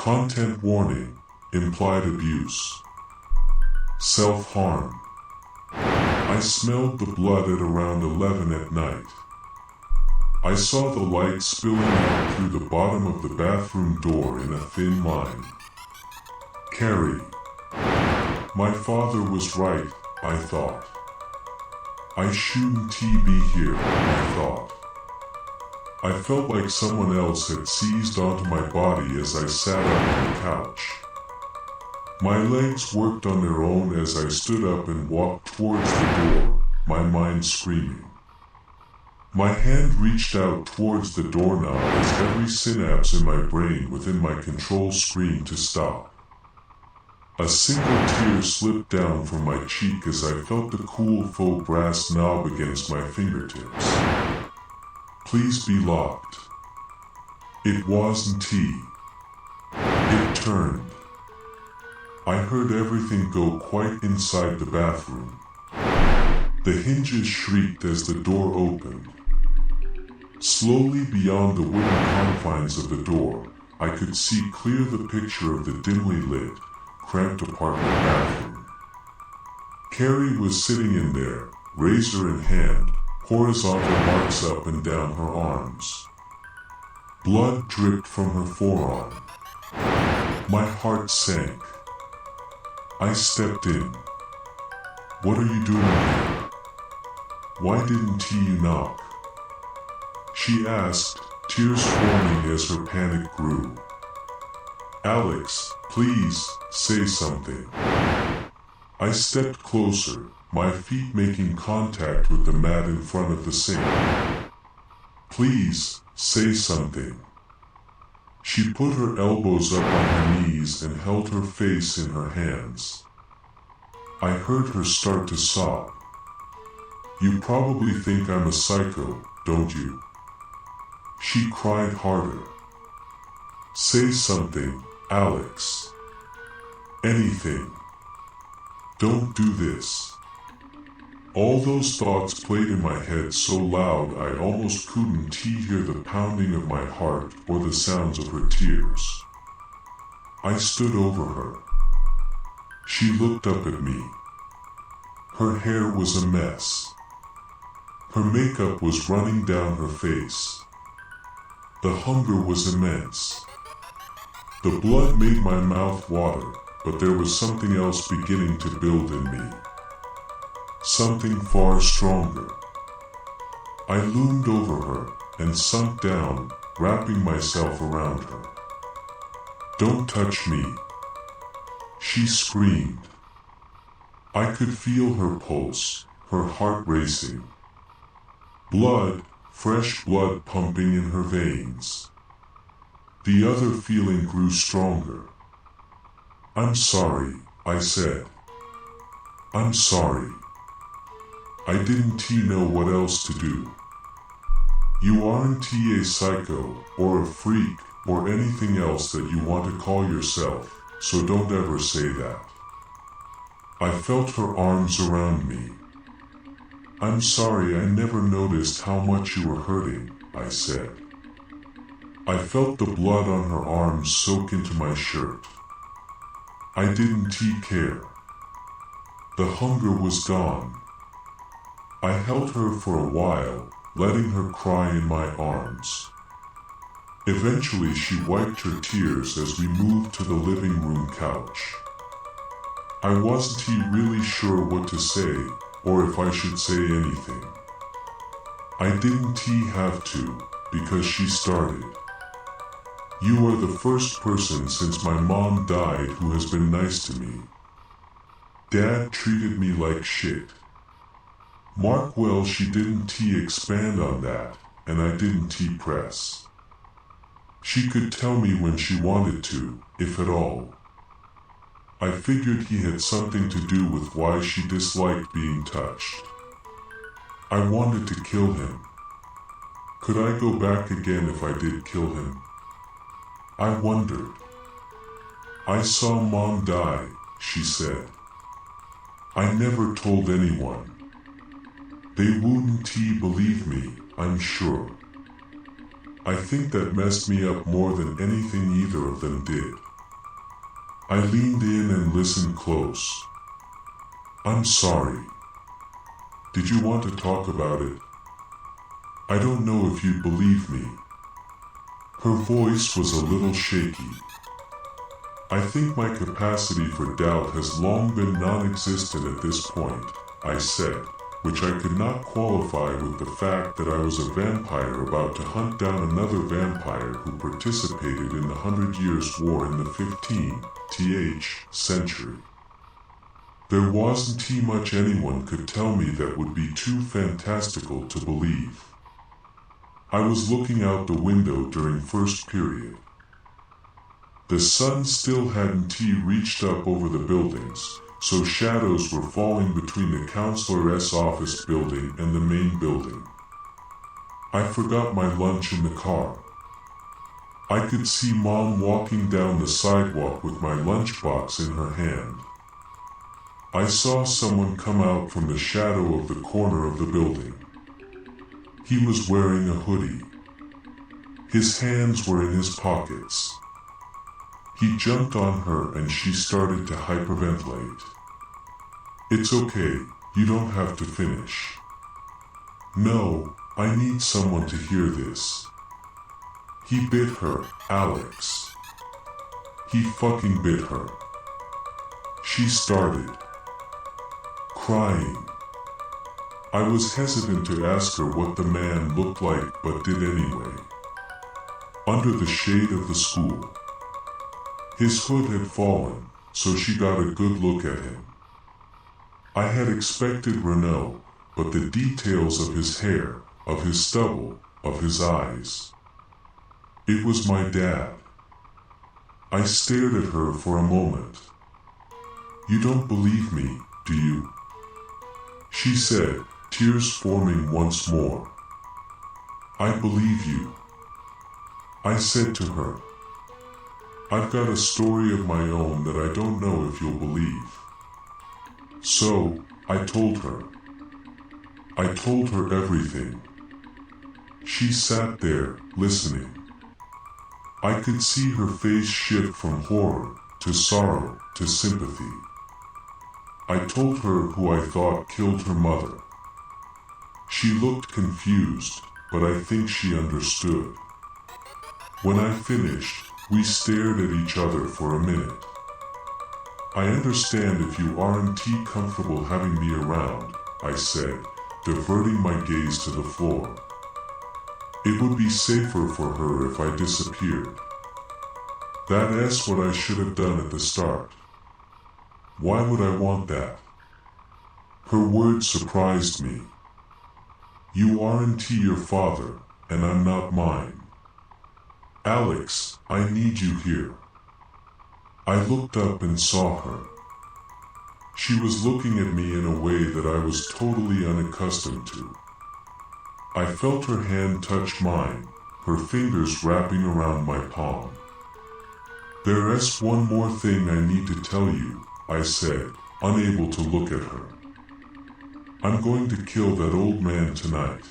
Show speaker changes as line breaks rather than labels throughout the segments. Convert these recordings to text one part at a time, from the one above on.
Content warning, implied abuse. Self-harm. I smelled the blood at around 11 at night. I saw the light spilling out through the bottom of the bathroom door in a thin line. Carrie. My father was right, I thought. I shouldn't be here, I thought. I felt like someone else had seized onto my body as I sat up on the couch. My legs worked on their own as I stood up and walked towards the door, my mind screaming. My hand reached out towards the doorknob as every synapse in my brain within my control screamed to stop. A single tear slipped down from my cheek as I felt the cool faux brass knob against my fingertips. Please be locked. It wasn't T. It turned. I heard everything go quite inside the bathroom. The hinges shrieked as the door opened. Slowly beyond the wooden confines of the door, I could see clear the picture of the dimly lit, cramped apartment bathroom. Carrie was sitting in there, razor in hand, horizontal marks up and down her arms. Blood dripped from her forearm. My heart sank. I stepped in. What are you doing here? Why didn't you knock? She asked, tears forming as her panic grew. Alex, please, say something. I stepped closer, my feet making contact with the mat in front of the sink. Please, say something. She put her elbows up on her knees and held her face in her hands. I heard her start to sob. You probably think I'm a psycho, don't you? She cried harder. Say something, Alex. Anything. Don't do this. All those thoughts played in my head so loud I almost couldn't hear the pounding of my heart or the sounds of her tears. I stood over her. She looked up at me. Her hair was a mess. Her makeup was running down her face. The hunger was immense. The blood made my mouth water, but there was something else beginning to build in me. Something far stronger. I loomed over her and sunk down, wrapping myself around her. Don't touch me. She screamed. I could feel her pulse, her heart racing. Blood, fresh blood pumping in her veins. The other feeling grew stronger. I'm sorry, I said. I'm sorry. I didn't know what else to do. You aren't a psycho, or a freak, or anything else that you want to call yourself, so don't ever say that. I felt her arms around me. I'm sorry I never noticed how much you were hurting, I said. I felt the blood on her arms soak into my shirt. I didn't care. The hunger was gone. I held her for a while, letting her cry in my arms. Eventually she wiped her tears as we moved to the living room couch. I wasn't really sure what to say, or if I should say anything. I didn't have to, because she started. You are the first person since my mom died who has been nice to me. Dad treated me like shit. Mark well she didn't expand on that, and I didn't press. She could tell me when she wanted to, if at all. I figured he had something to do with why she disliked being touched. I wanted to kill him. Could I go back again if I did kill him? I wondered. I saw Mom die, she said. I never told anyone. They wouldn't believe me, I'm sure. I think that messed me up more than anything either of them did. I leaned in and listened close. "I'm sorry. Did you want to talk about it? I don't know if you'd believe me." Her voice was a little shaky. "I think my capacity for doubt has long been non-existent at this point," I said, which I could not qualify with the fact that I was a vampire about to hunt down another vampire who participated in the 100 Years' War in the 15th century. There wasn't much anyone could tell me that would be too fantastical to believe. I was looking out the window during first period. The sun still hadn't reached up over the buildings, so shadows were falling between the counselor's office building and the main building. I forgot my lunch in the car. I could see Mom walking down the sidewalk with my lunchbox in her hand. I saw someone come out from the shadow of the corner of the building. He was wearing a hoodie. His hands were in his pockets. He jumped on her and she started to hyperventilate. "It's okay, you don't have to finish." "No, I need someone to hear this." He bit her, Alex. He fucking bit her. She started crying. I was hesitant to ask her what the man looked like, but did anyway. Under the shade of the school. His hood had fallen, so she got a good look at him. I had expected Renault, but the details of his hair, of his stubble, of his eyes. It was my dad. I stared at her for a moment. "You don't believe me, do you?" she said, tears forming once more. "I believe you," I said to her. "I've got a story of my own that I don't know if you'll believe." So, I told her. I told her everything. She sat there, listening. I could see her face shift from horror, to sorrow, to sympathy. I told her who I thought killed her mother. She looked confused, but I think she understood. When I finished, we stared at each other for a minute. "I understand if you aren't comfortable having me around," I said, diverting my gaze to the floor. "It would be safer for her if I disappeared. That's what I should have done at the start. Why would I want that?" Her words surprised me. "You aren't your father, and I'm not mine. Alex, I need you here." I looked up and saw her. She was looking at me in a way that I was totally unaccustomed to. I felt her hand touch mine, her fingers wrapping around my palm. "There's one more thing I need to tell you," I said, unable to look at her. "I'm going to kill that old man tonight.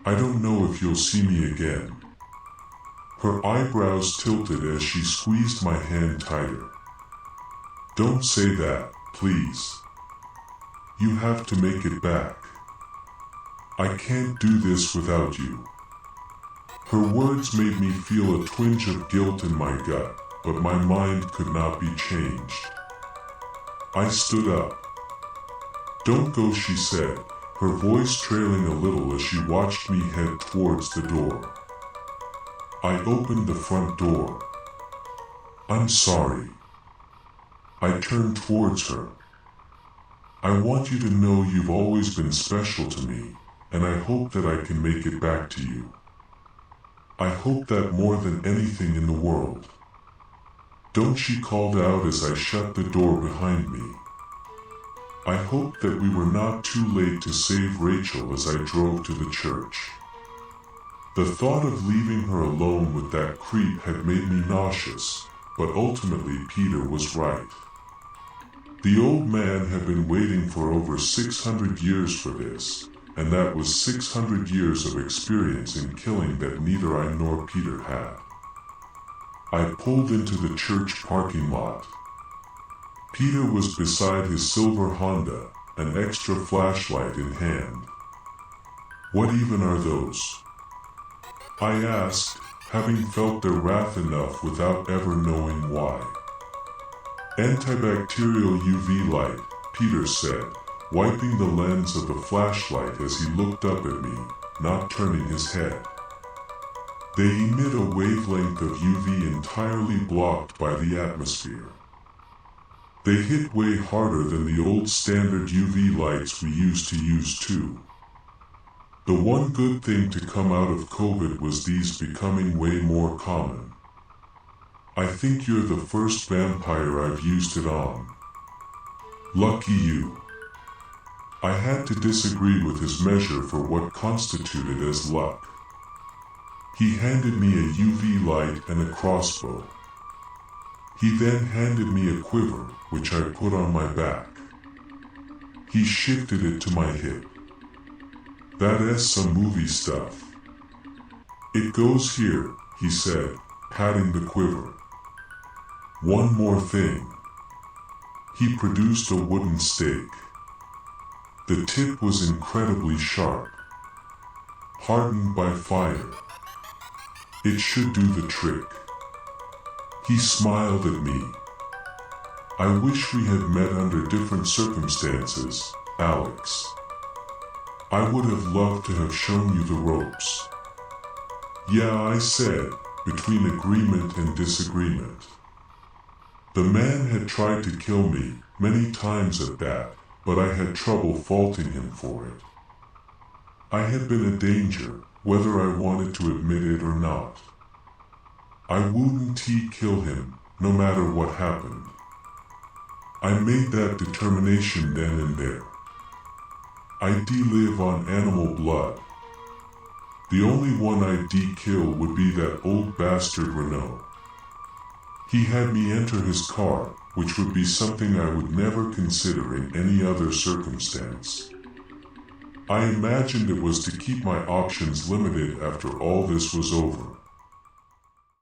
I don't know if you'll see me again." Her eyebrows tilted as she squeezed my hand tighter. "Don't say that, please. You have to make it back. I can't do this without you." Her words made me feel a twinge of guilt in my gut, but my mind could not be changed. I stood up. "Don't go," she said, her voice trailing a little as she watched me head towards the door. I opened the front door. "I'm sorry." I turned towards her. "I want you to know you've always been special to me, and I hope that I can make it back to you. I hope that more than anything in the world." "Don't," she called out as I shut the door behind me. I hoped that we were not too late to save Rachel as I drove to the church. The thought of leaving her alone with that creep had made me nauseous, but ultimately Peter was right. The old man had been waiting for over 600 years for this, and that was 600 years of experience in killing that neither I nor Peter had. I pulled into the church parking lot. Peter was beside his silver Honda, an extra flashlight in hand. "What even are those?" I asked, having felt their wrath enough without ever knowing why. "Antibacterial UV light," Peter said, wiping the lens of the flashlight as he looked up at me, not turning his head. "They emit a wavelength of UV entirely blocked by the atmosphere. They hit way harder than the old standard UV lights we used to use too. The one good thing to come out of COVID was these becoming way more common. I think you're the first vampire I've used it on. Lucky you." I had to disagree with his measure for what constituted as luck. He handed me a UV light and a crossbow. He then handed me a quiver, which I put on my back. He shifted it to my hip. "That's some movie stuff. It goes here," he said, patting the quiver. "One more thing." He produced a wooden stake. The tip was incredibly sharp, hardened by fire. "It should do the trick." He smiled at me. "I wish we had met under different circumstances, Alex. I would have loved to have shown you the ropes." "Yeah," I said, between agreement and disagreement. The man had tried to kill me, many times at that, but I had trouble faulting him for it. I had been a danger, whether I wanted to admit it or not. I wouldn't kill him, no matter what happened. I made that determination then and there. I'd live on animal blood. The only one I'd kill would be that old bastard Renault. He had me enter his car, which would be something I would never consider in any other circumstance. I imagined it was to keep my options limited after all this was over.